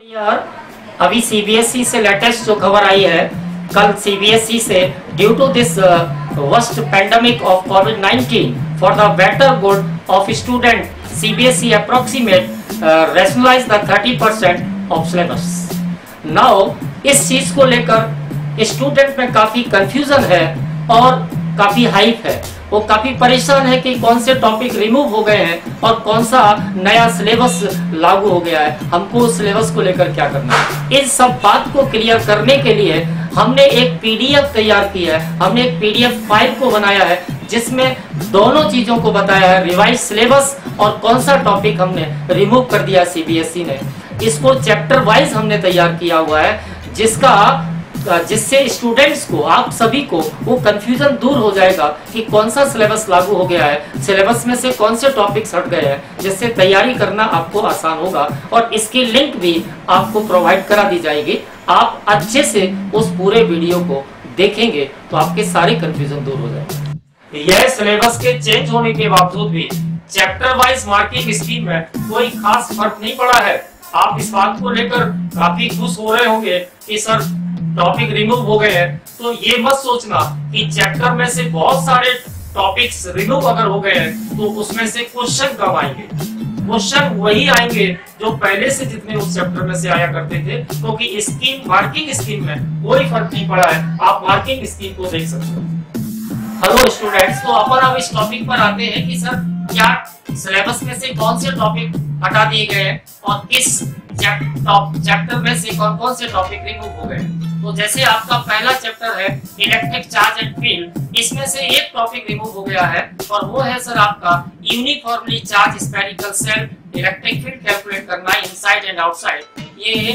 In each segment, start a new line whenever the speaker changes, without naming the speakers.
यार अभी सीबीएसई से लेटेस्ट जो खबर आई है, कल सीबीएसई से due to this worst pandemic of कोविड-19 for the better good of student CBSE approximate rationalise the 30% of syllabus. Now इस चीज को लेकर स्टूडेंट में काफी कंफ्यूजन है और काफी हाइप है। वो काफी परेशान है कि कौन से टॉपिक रिमूव हो गए हैं और कौन सा नया सिलेबस लागू हो गया है, हमको उस सिलेबस को लेकर क्या करना है। इस सब बात को क्लियर करने के लिए हमने एक पीडीएफ तैयार की है, हमने एक पीडीएफ फाइल को बनाया है जिसमें दोनों चीजों को बताया है, रिवाइज सिलेबस और कौन सा टॉपिक हमने रिमूव कर दिया सीबीएसई ने। इसको चैप्टर वाइज हमने तैयार किया हुआ है जिससे स्टूडेंट्स को, आप सभी को वो कंफ्यूजन दूर हो जाएगा कि कौन सा सिलेबस लागू हो गया है, सिलेबस में से कौन से टॉपिक्स हट गए हैं, जिससे तैयारी करना आपको आसान होगा। और इसकी लिंक भी आपको प्रोवाइड करा दी जाएगी। आप अच्छे से उस पूरे वीडियो को देखेंगे तो आपके सारे कंफ्यूजन दूर हो जाएंगे। यह सिलेबस के चेंज होने के बावजूद भी चैप्टर वाइज मार्किंग स्कीम में कोई खास फर्क नहीं पड़ा है। आप इस बात को लेकर काफी खुश हो रहे होंगे कि सर टॉपिक रिमूव हो गए हैं, तो ये मत सोचना कि चैप्टर में से बहुत सारे टॉपिक्स रिमूव अगर हो गए हैं तो उसमें से क्वेश्चन कब आएंगे। क्वेश्चन वही आएंगे जो पहले से जितने उस चैप्टर में से आया करते थे, क्योंकि स्कीम, मार्किंग स्कीम में कोई फर्क नहीं पड़ा है। आप मार्किंग स्कीम को देख सकते हो। हेलो स्टूडेंट्स, तो अपन अब इस टॉपिक पर आते हैं कि सर क्या सिलेबस में से कौन से टॉपिक हटा दिए गए हैं और किस चैप्टर में से कौन कौन से टॉपिक रिमूव हो गए। तो जैसे आपका पहला चैप्टर है इलेक्ट्रिक चार्ज एंड फील्ड, इसमें से एक टॉपिक रिमूव हो गया है और वो है सर आपका uniformly charge spherical shell electric field calculate करना इनसाइड एंड आउटसाइड। ये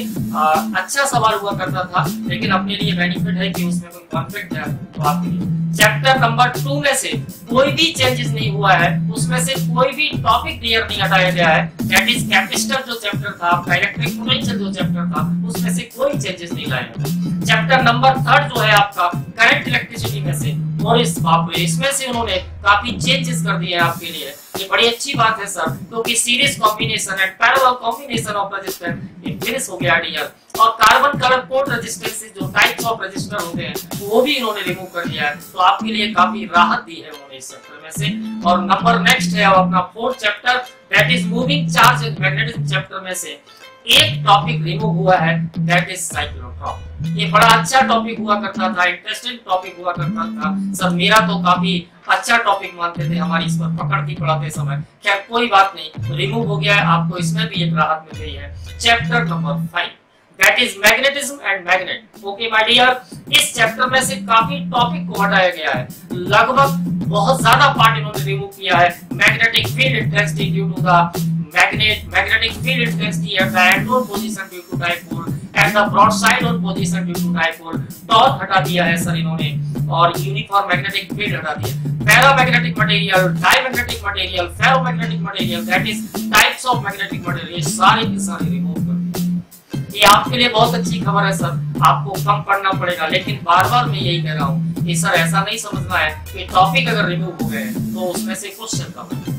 अच्छा सवाल हुआ करता था, लेकिन अपने लिए बेनिफिट है कि उसमें कोई कॉन्फ्लिक्ट है तो आपके लिए। चैप्टर नंबर 2 में से कोई भी चेंजेस नहीं हुआ है, उसमें से कोई भी टॉपिक क्लियर नहीं हटाया गया है। दैट इज कैपेसिटर जो चैप्टर था, आपका इलेक्ट्रिक पोटेंशियल जो चैप्टर था, उसमें से कोई चेंजेस नहीं लाए गए। चैप्टर नंबर 3 जो है आपका करंट इलेक्ट्रिसिटी में से, और इसमें से उन्होंने काफी चेंजेस कर दिए हैं आपके लिए। ये बड़ी अच्छी बात है सर, क्योंकि series combination and parallel combination of resistance ये फिनिश हो गया डियर। और कार्बन कलर कोड रेजिस्टेंस जो टाइप्स ऑफ रेजिस्टर होते हैं वो भी इन्होंने रिमूव कर दिया है, तो आपके लिए काफी राहत दी है उन्होंने इस चैप्टर में से। और नंबर नेक्स्ट है अपना 4th chapter, that is moving charge and magnetism. Chapter में से एक टॉपिक रिमूव हुआ है, दैट इज साइक्लोट्रॉन। ये बड़ा अच्छा टॉपिक हुआ करता था, इंटरेस्टिंग टॉपिक हुआ करता था सर, मेरा तो काफी अच्छा टॉपिक मानते थे, हमारी इस पर पकड़ थी पढ़ाते समय। खैर कोई बात नहीं, रिमूव हो गया है, आपको इसमें भी एक राहत मिल गई है। Chapter number 5 that is magnetism and magnet. Okay my dear, इस चैप्टर में से काफी टॉपिक को हटाया गया है, लगभग बहुत ज्यादा पार्ट इन्होंने रिमूव किया है। Magnetic field intensity due to the magnetic field intensity at the anode position due to dipole at the broadside on position due to dipole। Torque हटा दिया है सर इन्होंने, और यूनिफॉर्म मैग्नेटिक फील्ड हटा दिया। Paramagnetic material, diamagnetic material, ferromagnetic material, that is types of magnetic material, सारे के सारे रिमूव कर दिए। ये आपके लिए बहुत अच्छी खबर है सर, आपको कम पढ़ना पड़ेगा, लेकिन बार-बार मैं यही कह रहा हूँ कि सर ऐसा नहीं समझना है कि टॉपिक अगर रिमूव हो गए तो उसमें से क्वेश्चन कम है।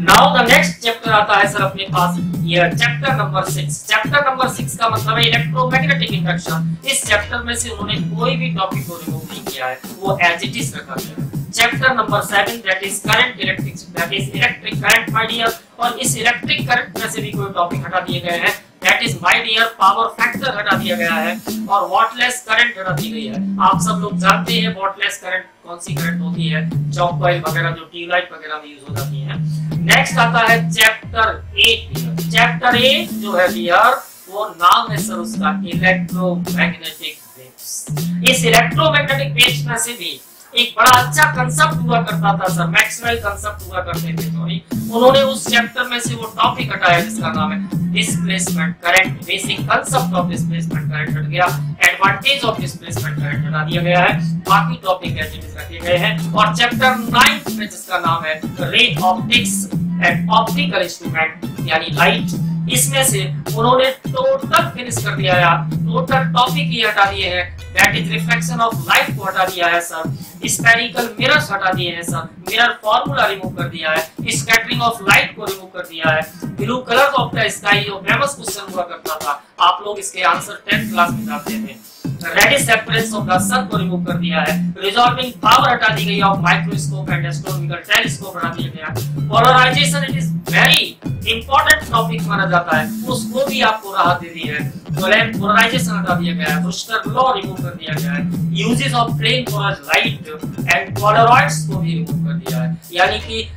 नाउ द नेक्स्ट चैप्टर आता है सर अपने पास, ये चैप्टर नंबर 6। चैप्टर नंबर 6 का मतलब है इलेक्ट्रोमैग्नेटिक इंडक्शन। इस चैप्टर में से उन्होंने कोई भी टॉपिक को रिमूव नहीं किया है, वो एज इट इज रखा गया है। Chapter number 7 that is current electric, that is electric current my dear, और इस इलेक्ट्रिक करंट में से भी कोई टॉपिक हटा दिए गए हैं। That is my dear power factor हटा दिया गया है और वॉटलेस करंट हटा दी गई है। आप सब लोग जानते हैं वॉटलेस करंट कौन सी करंट होती है, चौक कॉइल वगैरह जो ट्यूबलाइट वगैरह में यूज हो जाती है। नेक्स्ट आता है चैप्टर 8। चैप्टर 8 जो है डियर, वो नाम है सर उसका इलेक्ट्रोमैग्नेटिक वेव्स। इस इलेक्ट्रोमैग्नेटिक वेव्स में से भी एक बड़ा अच्छा कंसेप्ट हुआ करता था सर, मैक्सवेल कंसेप्ट हुआ करते थे, सॉरी। उन्होंने उस चैप्टर में से वो टॉपिक हटाया जिसका नाम है displacement current. Basic concept of displacement current हट गया, एडवांटेज ऑफ डिस्प्लेसमेंट करंट हटा दिया गया है, बाकी टॉपिक एज इट इज रखे गए हैं। और चैप्टर 9 में जिसका नाम है ray optics and optical instrument, यानी लाइट इसमें से उन्होंने टोटल फिनिश कर दिया है, टोटल टॉपिक ही हटा दिए हैं। That is reflection of light को हटा दिया है सर, स्फेरिकल मिरर्स हटा दिए हैं सर, मिरर फार्मूला रिमूव कर दिया है, स्कैटरिंग ऑफ लाइट को रिमूव कर दिया है, blue colour of the sky जो फेमस क्वेश्चन हुआ करता था, आप लोग इसके आंसर 10th क्लास में जानते थे। रेडिस अपीयरेंस ऑफ द सन को रिमूव कर दिया है, रिजॉल्विंग पावर हटा दी गई of microscope and astronomical telescope हटा दिया गया। Polarisation it is very important topic माना जाता है, उसको भी आपको राहत दे दी है। पोलराइजेशन हटा दिया गया है, ब्रूस्टर लॉ रिमूव कर दिया गया है, uses of plane polar light and polaroids को भी रिमूव कर दिया है। यानी कि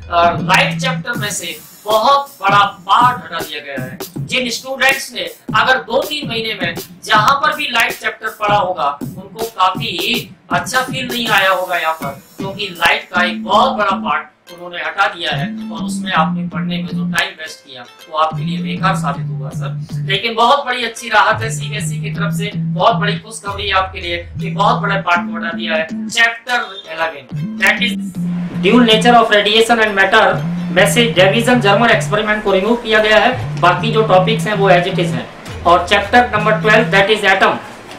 लाइट चैप्टर में से बहुत बड़ा पार्ट हटा दिया गया है। जिन स्टूडेंट्स ने अगर 2-3 महीने में जहां पर भी लाइट चैप्टर पढ़ा होगा उनको काफी अच्छा फील नहीं आया होगा यहाँ पर, क्योंकि लाइट का एक बहुत बड़ा पार्ट उन्होंने हटा दिया है और उसमें आपने पढ़ने में जो टाइम वेस्ट किया वो आपके लिए बेकार साबित हुआ सर। लेकिन बहुत बड़ी अच्छी राहत है सीबीएसई की तरफ से, बहुत बड़ी खुशखबरी है आपके लिए कि बहुत बड़े पार्ट को हटा दिया है। Chapter 11 that is dual nature of radiation and matter में से डिवीजन जर्मन एक्सपेरिमेंट को रिमूव किया गया है, बाकी जो टॉपिक्स हैं वो एज इट इज हैं। और chapter number 12 that is atom,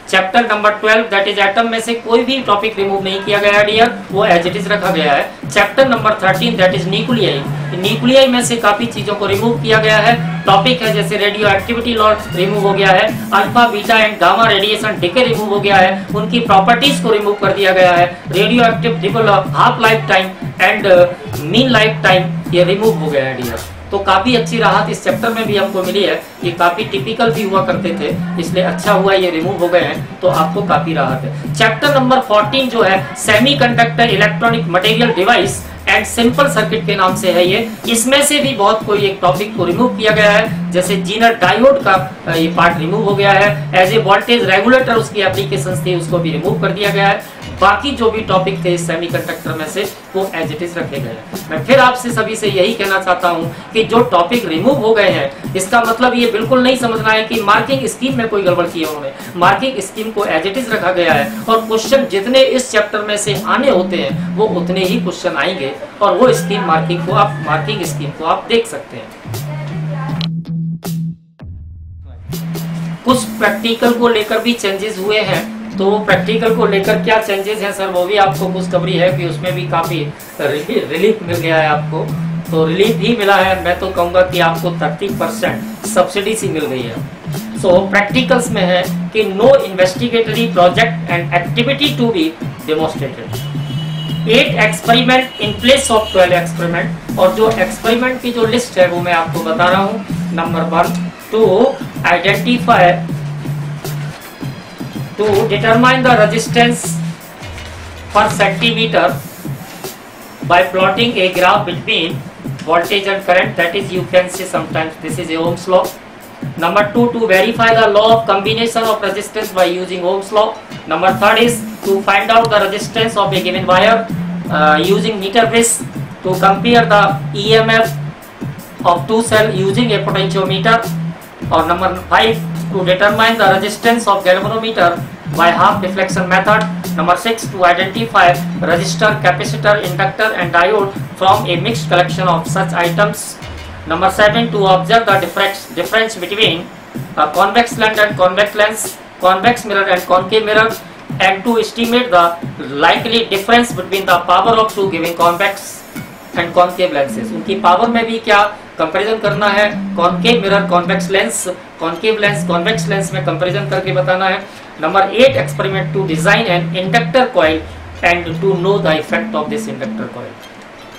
chapter number 12 that is atom में से कोई भी टॉपिक रिमूव नहीं किया गया है डियर, वो एज इट इज रखा गया है। Chapter number 13 that is nuclei, nuclei में से काफी चीजों को रिमूव किया गया है। टॉपिक है जैसे रेडियो एक्टिविटी लॉस रिमूव हो गया है, alpha beta and gamma radiation decay remove हो गया है, उनकी प्रॉपर्टीज को रिमूव कर दिया गया है। Radio active half life time and mean life time ये रिमूव हो गया है डियर। तो काफी अच्छी राहत इस चैप्टर में भी हमको मिली है, ये काफी टिपिकल भी हुआ करते थे, इसलिए अच्छा हुआ ये रिमूव हो गए हैं, तो आपको काफी राहत है। चैप्टर नंबर 14 जो है semiconductor electronic material device and simple circuit के नाम से है ये, इसमें से भी बहुत कोई एक टॉपिक को रिमूव किया गया है, जैसे जीनर डायोड का ये पार्ट रिमूव हो गया है। एज ए वोल्टेज रेगुलेटर उसकी एप्लीकेशंस थी, उसको भी रिमूव कर दिया गया है। बाकी जो भी टॉपिक थे सेमीकंडक्टर में से वो एज इट इज रखे गए हैं। मैं फिर आपसे सभी से यही कहना चाहता हूं कि जो टॉपिक रिमूव हो गए हैं इसका मतलब ये बिल्कुल नहीं समझना है कि मार्किंग स्कीम में कोई गड़बड़ की है उन्होंने, मार्किंग स्कीम को एज इट इज रखा गया है और क्वेश्चन जितने इस चैप्टर में से आने होते हैं वो उतने ही क्वेश्चन आएंगे और वो स्कीम मार्किंग स्कीम को आप देख सकते हैं। कुछ प्रैक्टिकल को लेकर भी चेंजेस हुए हैं, तो प्रैक्टिकल को लेकर क्या चेंजेस हैं सर वो भी आपको खुशखबरी है कि उसमें भी काफी रिलीफ मिल गया है आपको। तो रिलीफ भी मिला है, मैं तो कहूँगा कि आपको 30% सब्सिडी सी मिल गई है। सो प्रैक्टिकल्स में है कि no investigatory project and activity to be demonstrated, 8 experiment in place of 12 experiment. और जो एक्सपेरिमेंट की जो लिस्ट है वो मैं आपको बता रहा हूँ। Number 1 to identify to determine the resistance per centimeter by plotting a graph between voltage and current, that is you can say sometimes this is a Ohm's law. Number 2 to verify the law of combination of resistance by using Ohm's law. Number 3 is to find out the resistance of a given wire using meter bridge, to compare the EMF of two cell using a potentiometer. और number 5 to determine the resistance of galvanometer by half deflection method. Number 6 to identify resistor, capacitor, inductor and diode from a mixed collection of such items. Number 7 to observe the difference between convex lens and convex lens, convex mirror and concave mirror, and to estimate the likely difference between the power of two given convex and concave lenses. उनकी power में भी क्या comparison करना है, concave mirror convex lens, concave lens convex lens में comparison करके बताना है। Number 8 experiment to design an inductor coil and to know the effect of this inductor coil.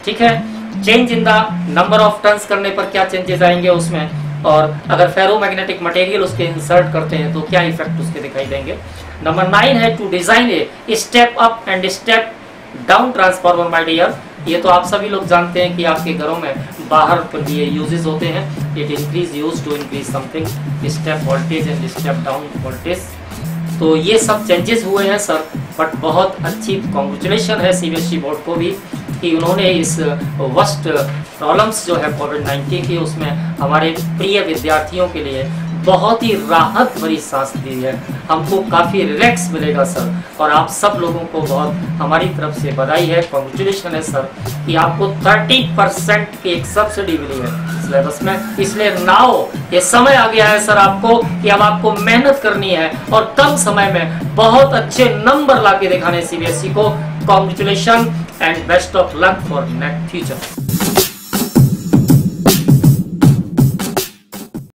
ठीक है, change in the number of turns करने पर क्या changes आएंगे उसमें, और अगर फेरोमैग्नेटिक मटेरियल उसके इंसर्ट करते हैं तो क्या इफेक्ट उसके दिखाई देंगे। नंबर 9 है to design a step up and step down transformer my dear. ये तो आप सभी लोग जानते हैं कि आपके घरों में बाहर पर ये यूजेस होते हैं। It increase use to increase something, step voltage and step down voltage. तो ये सब चेंजेस हुए हैं सर, बट बहुत अच्छी कॉन्ग्रेचुलेशन है सीबीएसई बोर्ड को भी कि उन्होंने इस वर्स्ट प्रॉब्लम्स जो है कोविड-19 की, उसमें हमारे प्रिय विद्यार्थियों के लिए बहुत ही राहत भरी सांस दी है। हमको काफ़ी रिलैक्स मिलेगा सर, और आप सब लोगों को बहुत हमारी तरफ से बधाई है, कॉन्ग्रेचुलेशन है सर कि आपको 30% की एक सब्सिडी मिली है सिलेबस में। इसलिए नाउ ये समय आ गया है सर आपको कि अब आपको मेहनत करनी है और कम समय में बहुत अच्छे नंबर ला के दिखाने सीबीएसई को। Congratulation and best of luck for next future.